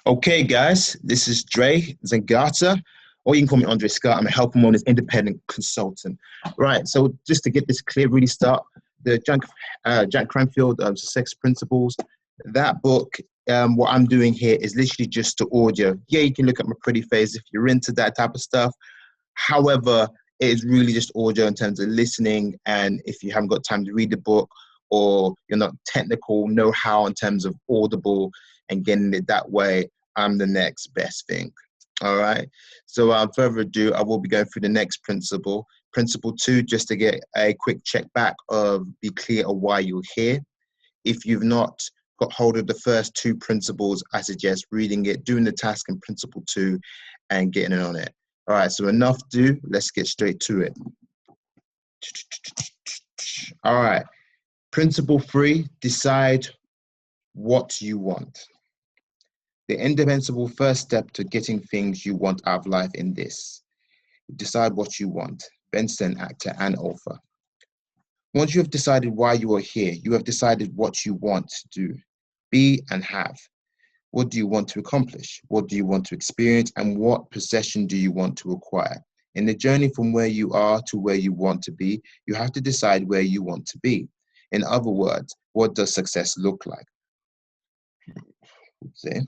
Okay, guys, this is Dre Zangata, or you can call me Andre Scott. I'm a health and wellness independent consultant. Right, so just to get this clear, really start the Jack Cranfield Success Principles. That book, what I'm doing here is literally just the audio. Yeah, you can look at my pretty face if you're into that type of stuff. However, it is really just audio in terms of listening, and if you haven't got time to read the book or you're not technical know-how in terms of Audible and getting it that way, I'm the next best thing. All right. So without further ado, I will be going through the next principle. Principle 2, just to get a quick check back of be clear of why you're here. If you've not got hold of the first two principles, I suggest reading it, doing the task in principle 2 and getting in on it. All right. So enough do. Let's get straight to it. All right. Principle 3, decide what you want. The indispensable first step to getting things you want out of life in this. Decide what you want. Benson, actor and author. Once you have decided why you are here, you have decided what you want to do, be and have. What do you want to accomplish? What do you want to experience? And what possession do you want to acquire? In the journey from where you are to where you want to be, you have to decide where you want to be. In other words, what does success look like? See?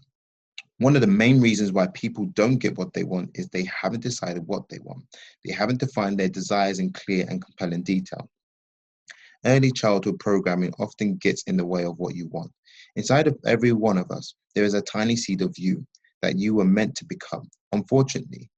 One of the main reasons why people don't get what they want is they haven't decided what they want. They haven't defined their desires in clear and compelling detail. Early childhood programming often gets in the way of what you want. Inside of every one of us, there is a tiny seed of you that you were meant to become. Unfortunately,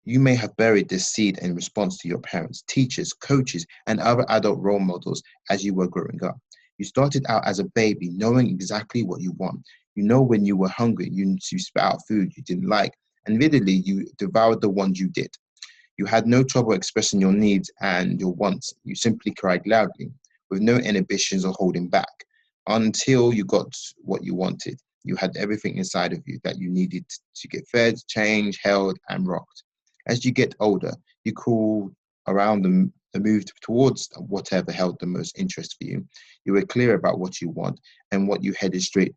you may have buried this seed in response to your parents, teachers, coaches, and other adult role models as you were growing up. You started out as a baby knowing exactly what you want. You know when you were hungry, you spit out food you didn't like, and vividly you devoured the ones you did. You had no trouble expressing your needs and your wants. You simply cried loudly, with no inhibitions or holding back, until you got what you wanted. You had everything inside of you that you needed to get fed, changed, held, and rocked. As you get older, you crawl around the move towards whatever held the most interest for you. You were clear about what you want and what you headed straight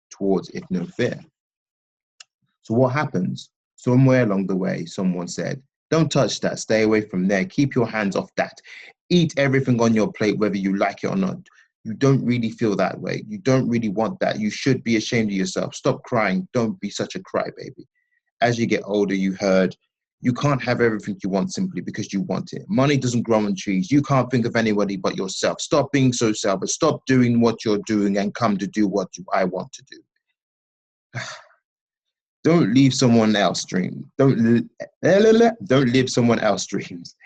towards, if no fear. So what happens? Somewhere along the way, someone said, don't touch that, stay away from there, keep your hands off that. Eat everything on your plate, whether you like it or not. You don't really feel that way. You don't really want that. You should be ashamed of yourself. Stop crying. Don't be such a crybaby. As you get older, you heard, you can't have everything you want simply because you want it. Money doesn't grow on trees. You can't think of anybody but yourself. Stop being so selfish. Stop doing what you're doing and come to do what I want to do. Don't leave someone else's dream. Don't live someone else's dreams.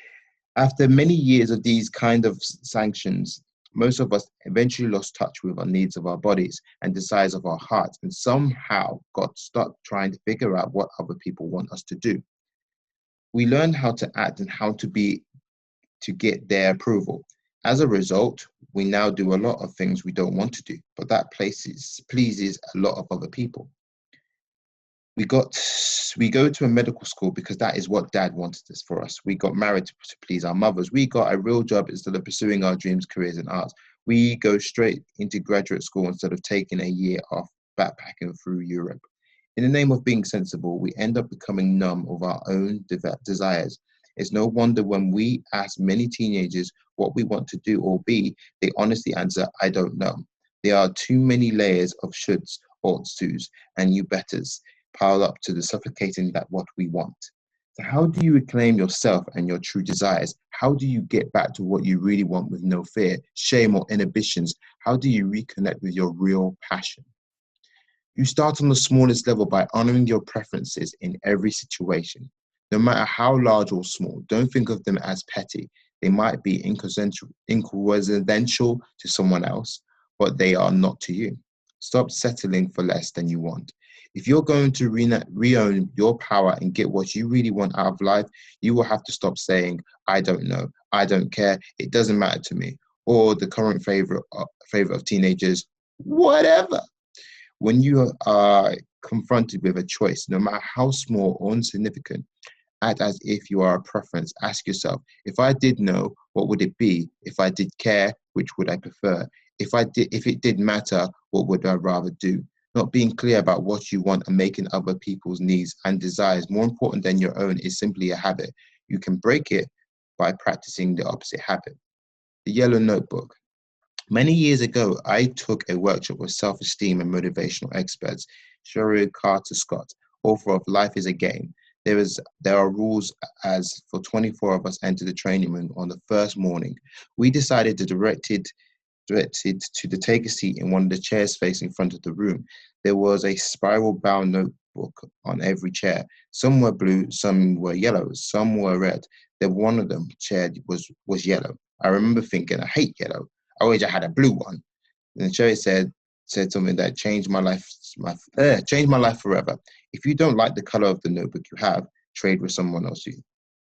After many years of these kind of sanctions, most of us eventually lost touch with our needs of our bodies and desires of our hearts, and somehow got stuck trying to figure out what other people want us to do. We learned how to act and how to be to get their approval. As a result, we now do a lot of things we don't want to do, but that pleases a lot of other people. We go to a medical school because that is what dad wanted this for us. We got married to please our mothers. We got a real job instead of pursuing our dreams, careers, and arts. We go straight into graduate school instead of taking a year off backpacking through Europe. In the name of being sensible, we end up becoming numb of our own desires. It's no wonder when we ask many teenagers what we want to do or be, they honestly answer, I don't know. There are too many layers of shoulds, oughts tos, and you betters piled up to the suffocating that what we want. So how do you reclaim yourself and your true desires? How do you get back to what you really want with no fear, shame, or inhibitions? How do you reconnect with your real passion? You start on the smallest level by honoring your preferences in every situation. No matter how large or small, don't think of them as petty. They might be incoincidental to someone else, but they are not to you. Stop settling for less than you want. If you're going to re-own your power and get what you really want out of life, you will have to stop saying, I don't know, I don't care, it doesn't matter to me, or the current favorite of teenagers, whatever. When you are confronted with a choice, no matter how small or insignificant, act as if you are a preference. Ask yourself, if I did know, what would it be? If I did care, which would I prefer? If it did matter, what would I rather do? Not being clear about what you want and making other people's needs and desires more important than your own is simply a habit. You can break it by practicing the opposite habit. The yellow notebook. Many years ago, I took a workshop with self-esteem and motivational experts, Sherry Carter Scott, author of Life is a Game. There are rules as for 24 of us enter the training room on the first morning. We decided to directed to take a seat in one of the chairs facing front of the room. There was a spiral-bound notebook on every chair. Some were blue, some were yellow, some were red. Then one of them chair was yellow. I remember thinking, I hate yellow. I wish I had a blue one. And Sherry said something that changed my life forever. If you don't like the color of the notebook you have, trade with someone else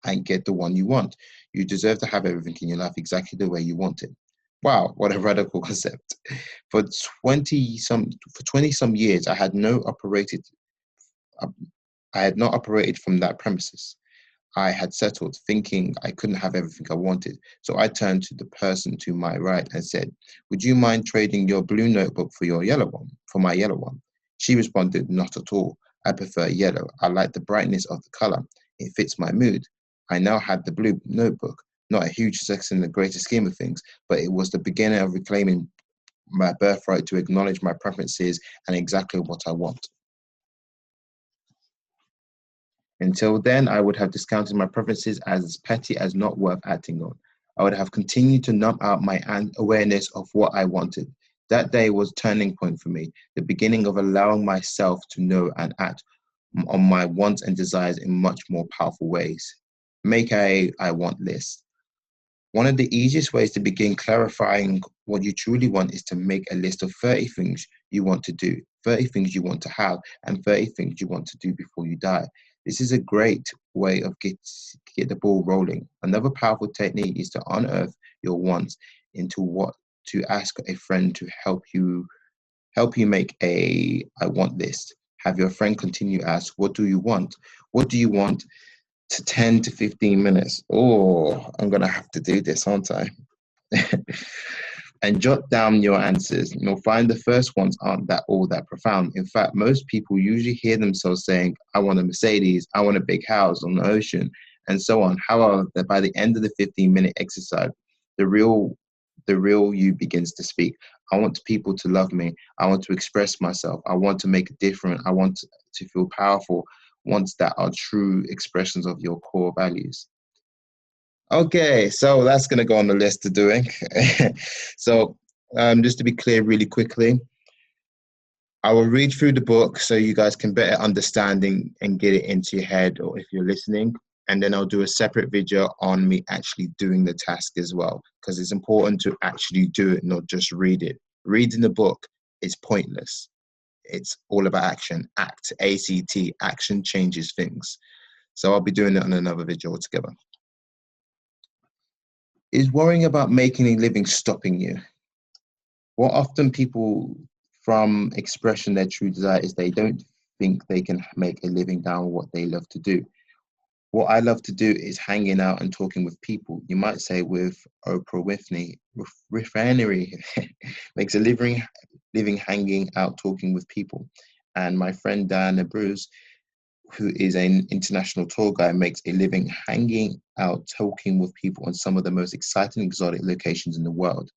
and get the one you want. You deserve to have everything in your life exactly the way you want it. Wow, what a radical concept. For 20 some years, I had not operated from that premises. I had settled, thinking I couldn't have everything I wanted. So I turned to the person to my right and said, "Would you mind trading your blue notebook for my yellow one?" She responded, "Not at all. I prefer yellow. I like the brightness of the color. It fits my mood." I now had the blue notebook, not a huge success in the greater scheme of things, but it was the beginning of reclaiming my birthright to acknowledge my preferences and exactly what I want. Until then, I would have discounted my preferences as petty as not worth acting on. I would have continued to numb out my awareness of what I wanted. That day was a turning point for me, the beginning of allowing myself to know and act on my wants and desires in much more powerful ways. Make a I want list. One of the easiest ways to begin clarifying what you truly want is to make a list of 30 things you want to do, 30 things you want to have, and 30 things you want to do before you die. This is a great way of get the ball rolling. Another powerful technique is to unearth your wants into what to ask a friend to help you make a I want list. Have your friend continue ask, what do you want? What do you want? To 10 to 15 minutes. Oh, I'm going to have to do this, aren't I? And jot down your answers. You'll find the first ones aren't that all that profound. In fact, most people usually hear themselves saying, I want a Mercedes, I want a big house on the ocean, and so on. However, by the end of the 15-minute exercise, the real you begins to speak. I want people to love me. I want to express myself. I want to make a difference. I want to feel powerful. Wants that are true expressions of your core values. Okay, so that's going to go on the list of doing. So just to be clear really quickly, I will read through the book so you guys can better understanding and get it into your head, or if you're listening, and then I'll do a separate video on me actually doing the task as well, because it's important to actually do it, not just read it. Reading the book is pointless. It's all about action. Act, ACT, action changes things. So I'll be doing it on another video altogether. Is worrying about making a living stopping you? What often people from expression their true desire is they don't think they can make a living down what they love to do. What I love to do is hanging out and talking with people. You might say with Oprah Winfrey, makes a living hanging out talking with people. And my friend Diana Bruce, who is an international tour guide, makes a living hanging out talking with people on some of the most exciting exotic locations in the world.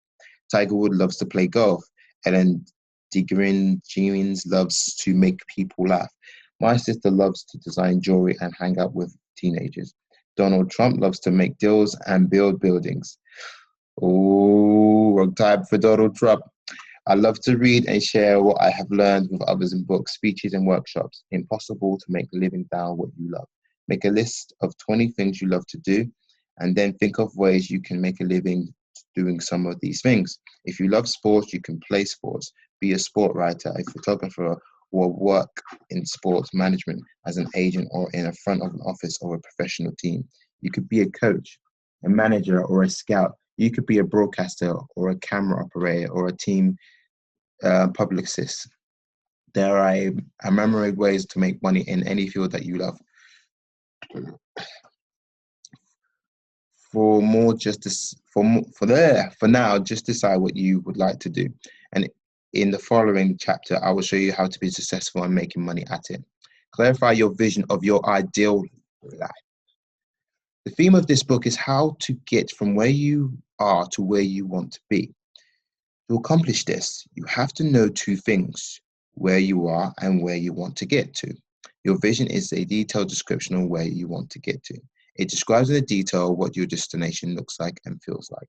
Tiger Woods loves to play golf. Ellen DeGeneres loves to make people laugh. My sister loves to design jewelry and hang out with teenagers. Donald Trump loves to make deals and build buildings. Oh, wrong time for Donald Trump. I love to read and share what I have learned with others in books, speeches, and workshops. Impossible to make a living down what you love. Make a list of 20 things you love to do, and then think of ways you can make a living doing some of these things. If you love sports, you can play sports, be a sport writer, a photographer, or work in sports management as an agent or in a front of an office or a professional team. You could be a coach, a manager, or a scout. You could be a broadcaster or a camera operator or a team publicist. There are a myriad ways to make money in any field that you love. For more, just for now, just decide what you would like to do, and In the following chapter, I will show you how to be successful and making money at it. Clarify your vision of your ideal life. The theme of this book is how to get from where you are to where you want to be. To accomplish this, you have to know two things: where you are and where you want to get to. Your vision is a detailed description of where you want to get to. It describes in detail what your destination looks like and feels like.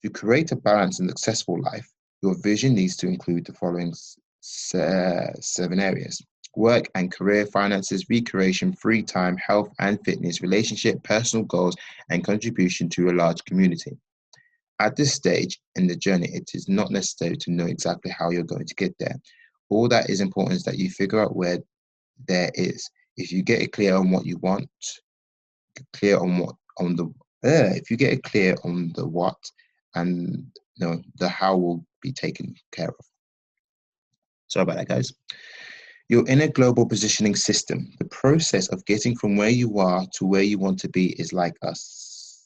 To create a balanced and successful life, your vision needs to include the following 7 areas: work and career, finances, recreation, free time, health and fitness, relationship, personal goals, and contribution to a large community. At this stage in the journey, it is not necessary to know exactly how you're going to get there. All that is important is that you figure out where there is. If you get it clear on what you want, clear on what on the if you get it clear on the what, and the how will be taken care of. Sorry about that, guys. You're in a global positioning system. The process of getting from where you are to where you want to be is like us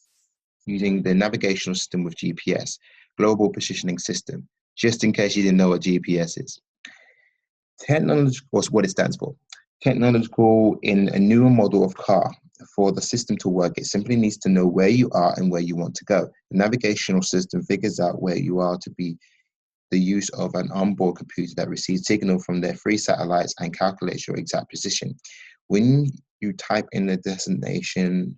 using the navigational system with GPS, global positioning system, just in case you didn't know what GPS is. Technological, what it stands for. Technological in a newer model of car. For the system to work, it simply needs to know where you are and where you want to go. The navigational system figures out where you are to be the use of an onboard computer that receives signal from their 3 satellites and calculates your exact position. When you type in the destination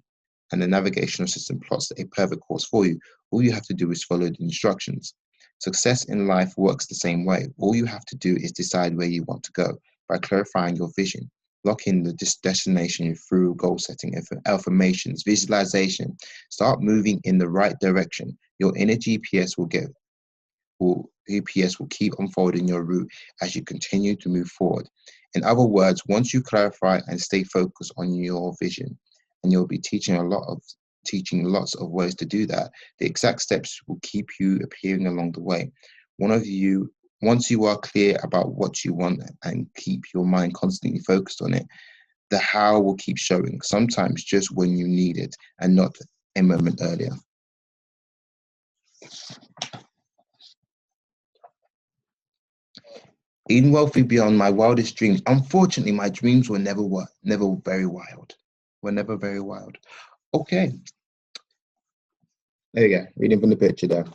and the navigational system plots a perfect course for you, all you have to do is follow the instructions. Success in life works the same way. All you have to do is decide where you want to go by clarifying your vision. Lock in the destination through goal setting, affirmations, visualization. Start moving in the right direction. Your inner GPS will keep unfolding your route as you continue to move forward. In other words, once you clarify and stay focused on your vision, and you'll be teaching lots of ways to do that, the exact steps will keep you appearing along the way. Once you are clear about what you want and keep your mind constantly focused on it, the how will keep showing, sometimes just when you need it and not a moment earlier. In wealthy beyond my wildest dreams. Unfortunately, my dreams were never very wild. Okay, there you go. Reading from the picture there.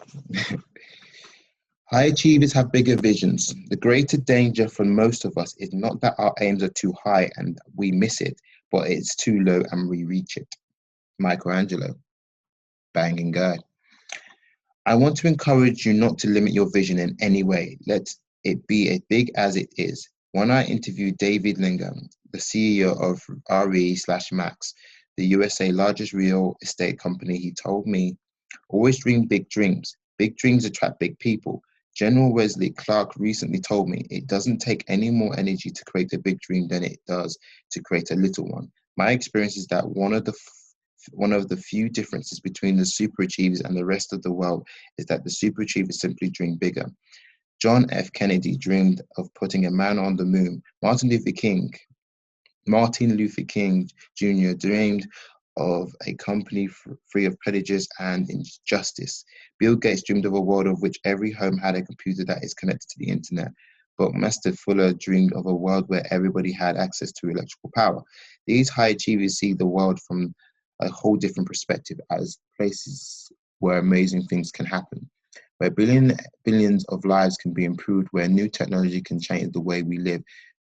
High achievers have bigger visions. The greater danger for most of us is not that our aims are too high and we miss it, but it's too low and we reach it. Michelangelo, banging guy. I want to encourage you not to limit your vision in any way. Let it be as big as it is. When I interviewed David Lingham, the CEO of RE/Max, the USA largest real estate company, he told me, always dream big dreams. Big dreams attract big people. General Wesley Clark recently told me it doesn't take any more energy to create a big dream than it does to create a little one. My experience is that one of the few differences between the super achievers and the rest of the world is that the super achievers simply dream bigger. John F. Kennedy dreamed of putting a man on the moon. Martin Luther King Jr. dreamed of a company free of prejudice and injustice. Bill Gates dreamed of a world of which every home had a computer that is connected to the internet. Buckminster Fuller dreamed of a world where everybody had access to electrical power. These high achievers see the world from a whole different perspective as places where amazing things can happen, where billions of lives can be improved, where new technology can change the way we live,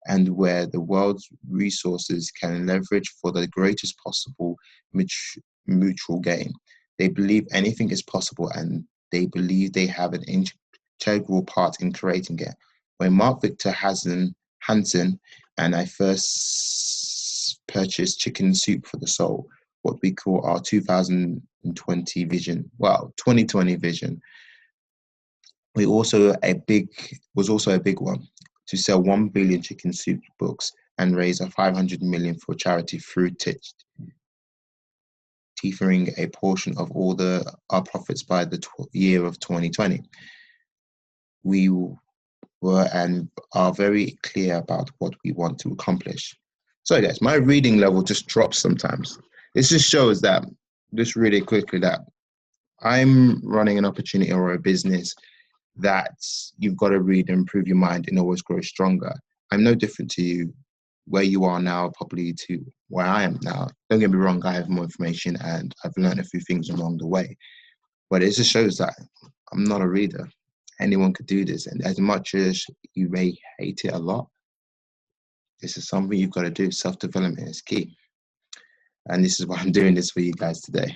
and where the world's resources can leverage for the greatest possible mutual gain. They believe anything is possible, and they believe they have an integral part in creating it. When Mark Victor Hansen and I first purchased Chicken Soup for the Soul, what we call our 2020 vision, 2020 vision, was also a big one, to sell 1 billion Chicken Soup books and raise a 500 million for charity through tethering a portion of all our profits by the year of 2020. We were and are very clear about what we want to accomplish. So guys, my reading level just drops sometimes. This just shows that, just really quickly, that I'm running an opportunity or a business that you've got to read and improve your mind and always grow stronger. I'm no different to you. Where you are now, probably to where I am now. Don't get me wrong, I have more information and I've learned a few things along the way. But it just shows that I'm not a reader. Anyone could do this. And as much as you may hate it a lot, this is something you've got to do. Self-development is key. And this is why I'm doing this for you guys today.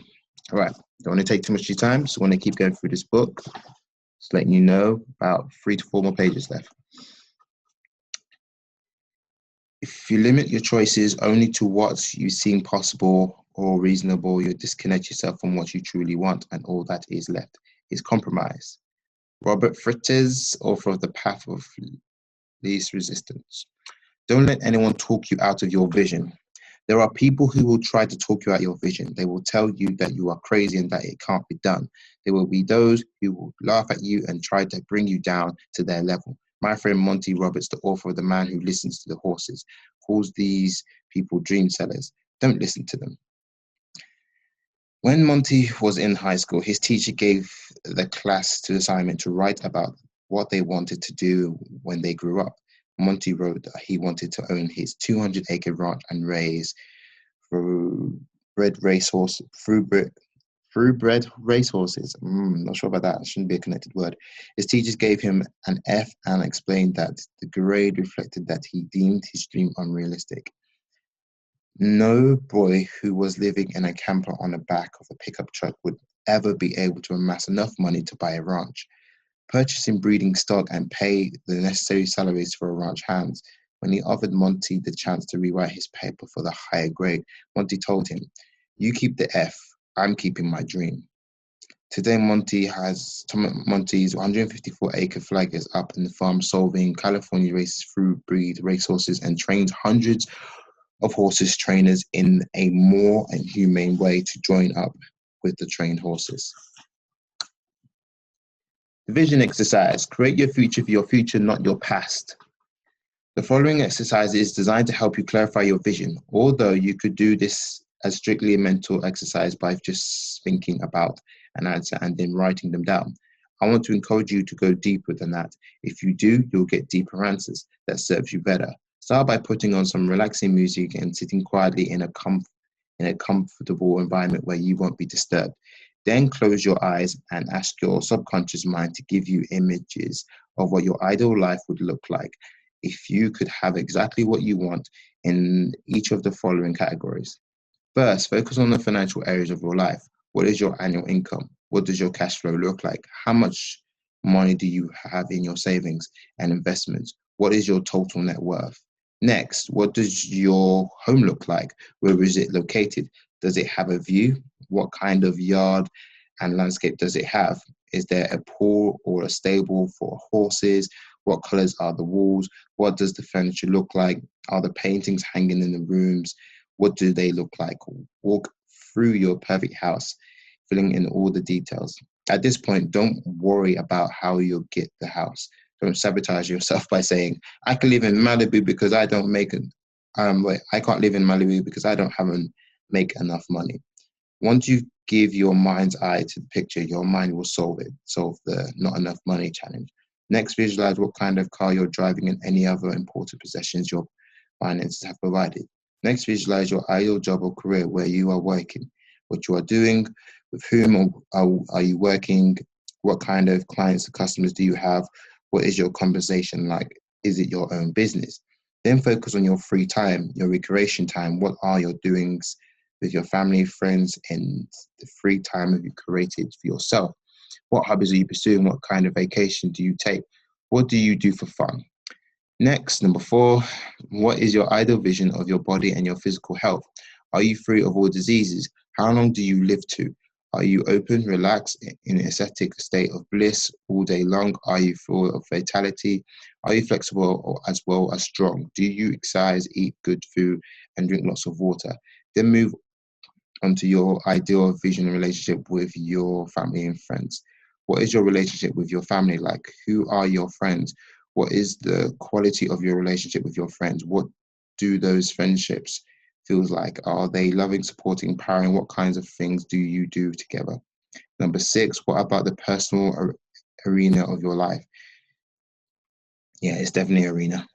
All right, don't want to take too much of your time. So I want to keep going through this book. Just letting you know about 3 to 4 more pages left. If you limit your choices only to what you seem possible or reasonable, you disconnect yourself from what you truly want, and all that is left is compromise. Robert Frittes, author of The Path of Least Resistance. Don't let anyone talk you out of your vision. There are people who will try to talk you out of your vision. They will tell you that you are crazy and that it can't be done. There will be those who will laugh at you and try to bring you down to their level. My friend Monty Roberts, the author of The Man Who Listens to the Horses, calls these people dream sellers. Don't listen to them. When Monty was in high school, his teacher gave the class the assignment to write about what they wanted to do when they grew up. Monty wrote that he wanted to own his 200-acre ranch and raise thoroughbred racehorses. Not sure about that. It shouldn't be a connected word. His teachers gave him an F and explained that the grade reflected that he deemed his dream unrealistic. No boy who was living in a camper on the back of a pickup truck would ever be able to amass enough money to buy a ranch, purchasing breeding stock, and pay the necessary salaries for a ranch hands. When he offered Monty the chance to rewrite his paper for the higher grade, Monty told him, "You keep the F, I'm keeping my dream." Today, Monty's 154-acre flag is up in the farm, solving California races through breed racehorses and trains hundreds of horses trainers in a more humane way to join up with the trained horses. The vision exercise. Create your future, not your past. The following exercise is designed to help you clarify your vision, although you could do this as strictly a mental exercise by just thinking about an answer and then writing them down. I want to encourage you to go deeper than that. If you do, you'll get deeper answers that serves you better. Start by putting on some relaxing music and sitting quietly in a comfortable environment where you won't be disturbed. Then close your eyes and ask your subconscious mind to give you images of what your ideal life would look like if you could have exactly what you want in each of the following categories. First, focus on the financial areas of your life. What is your annual income? What does your cash flow look like? How much money do you have in your savings and investments? What is your total net worth? Next, what does your home look like? Where is it located? Does it have a view? What kind of yard and landscape does it have? Is there a pool or a stable for horses? What colors are the walls? What does the furniture look like? Are the paintings hanging in the rooms? What do they look like? Walk through your perfect house, filling in all the details. At this point, don't worry about how you'll get the house. Don't sabotage yourself by saying, I can live in Malibu because I don't make I can't live in Malibu because I don't make enough money. Once you give your mind's eye to the picture, your mind will solve the not enough money challenge. Next, visualize what kind of car you're driving and any other important possessions your finances have provided. Next, visualize your ideal job or career where you are working, what you are doing, with whom are you working, what kind of clients or customers do you have, what is your compensation like, is it your own business? Then focus on your free time, your recreation time. What are your doings with your family, friends, and the free time have you created for yourself? What hobbies are you pursuing? What kind of vacation do you take? What do you do for fun? Next, number 4, what is your ideal vision of your body and your physical health? Are you free of all diseases? How long do you live to? Are you open, relaxed, in an ascetic state of bliss all day long? Are you full of vitality? Are you flexible or as well as strong? Do you exercise, eat good food, and drink lots of water? Then move onto your ideal vision and relationship with your family and friends. What is your relationship with your family like? Who are your friends? What is the quality of your relationship with your friends? What do those friendships feel like? Are they loving, supporting, empowering? What kinds of things do you do together? Number 6, what about the personal arena of your life? Yeah, it's definitely arena.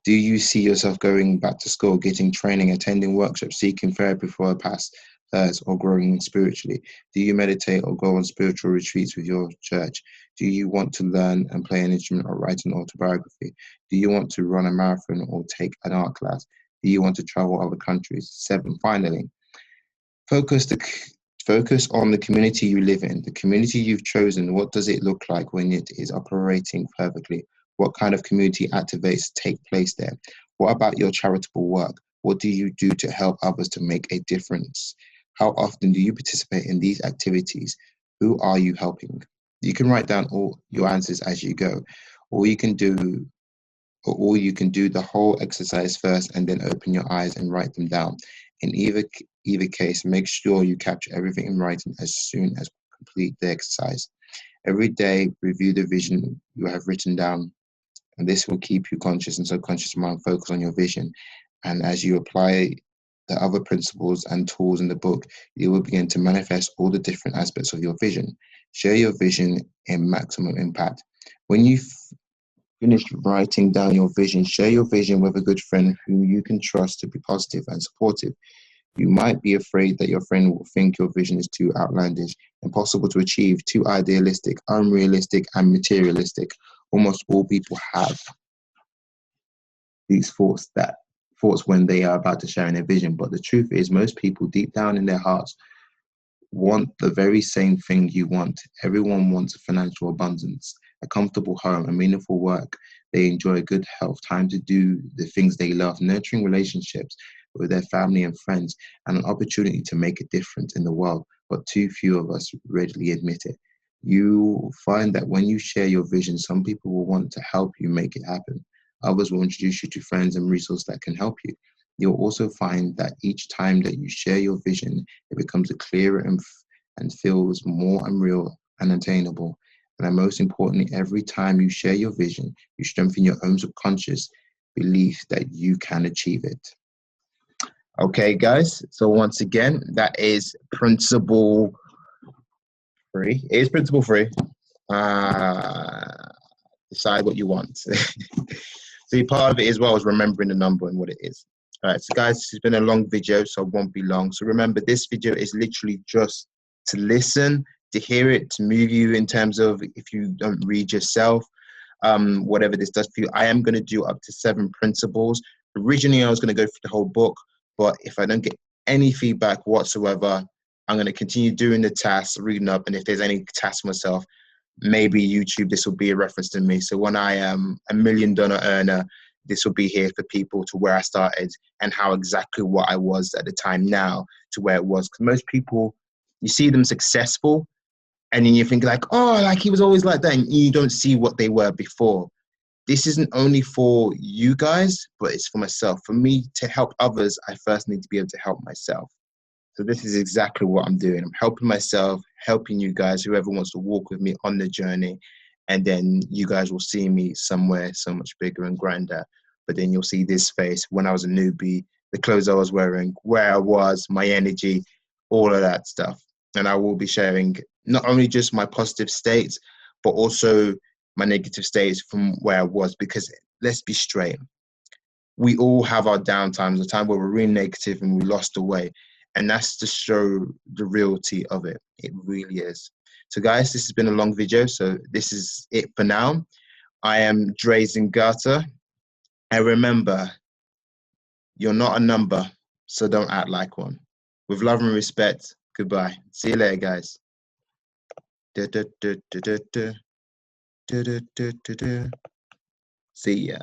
Do you see yourself going back to school, getting training, attending workshops, seeking therapy for a past hurts, or growing spiritually? Do you meditate or go on spiritual retreats with your church? Do you want to learn and play an instrument or write an autobiography? Do you want to run a marathon or take an art class? Do you want to travel other countries? 7, finally, Focus the focus on the community you live in, the community you've chosen. What does it look like when it is operating perfectly? What kind of community activates take place there? What about your charitable work? What do you do to help others to make a difference? How often do you participate in these activities? Who are you helping? You can write down all your answers as you go, or you can do or you can do the whole exercise first and then open your eyes and write them down. In either case, make sure you capture everything in writing as soon as complete the exercise. Every day, review the vision you have written down, and this will keep your conscious and subconscious mind focused on your vision. And as you apply the other principles and tools in the book, you will begin to manifest all the different aspects of your vision. Share your vision in maximum impact. When you finished writing down your vision, share your vision with a good friend who you can trust to be positive and supportive. You might be afraid that your friend will think your vision is too outlandish, impossible to achieve, too idealistic, unrealistic, and materialistic. Almost all people have these thoughts when they are about to share their vision. But the truth is, most people deep down in their hearts want the very same thing you want. Everyone wants financial abundance, a comfortable home, a meaningful work. They enjoy good health, time to do the things they love, nurturing relationships with their family and friends, and an opportunity to make a difference in the world. But too few of us readily admit it. You find that when you share your vision, some people will want to help you make it happen. Others will introduce you to friends and resources that can help you. You'll also find that each time that you share your vision, it becomes clearer and feels more unreal and attainable. And most importantly, every time you share your vision, you strengthen your own subconscious belief that you can achieve it. Okay, guys. So once again, that is principle 3. It is principle 3. Decide what you want. So part of it as well is remembering the number and what it is. All right, so guys, this has been a long video, so it won't be long. So remember, this video is literally just to listen, to hear it, to move you in terms of if you don't read yourself, whatever this does for you. I am going to do up to 7 principles. Originally, I was going to go through the whole book, but if I don't get any feedback whatsoever, I'm going to continue doing the tasks, reading up, and if there's any tasks myself, maybe YouTube, this will be a reference to me. So when I am $1 million earner, this will be here for people to where I started and how exactly what I was at the time now to where it was. Because most people, you see them successful and then you think like, oh, like he was always like that. And you don't see what they were before. This isn't only for you guys, but it's for myself. For me to help others, I first need to be able to help myself. So this is exactly what I'm doing. I'm helping myself, helping you guys, whoever wants to walk with me on the journey. And then you guys will see me somewhere so much bigger and grander. But then you'll see this face when I was a newbie, the clothes I was wearing, where I was, my energy, all of that stuff. And I will be sharing not only just my positive states, but also my negative states from where I was. Because let's be straight, we all have our downtimes, the time where we're really negative and we lost the way. And that's to show the reality of it. It really is. So guys, this has been a long video. So this is it for now. I am Dre Zingata. And remember, you're not a number, so don't act like one. With love and respect, goodbye. See you later, guys. See ya.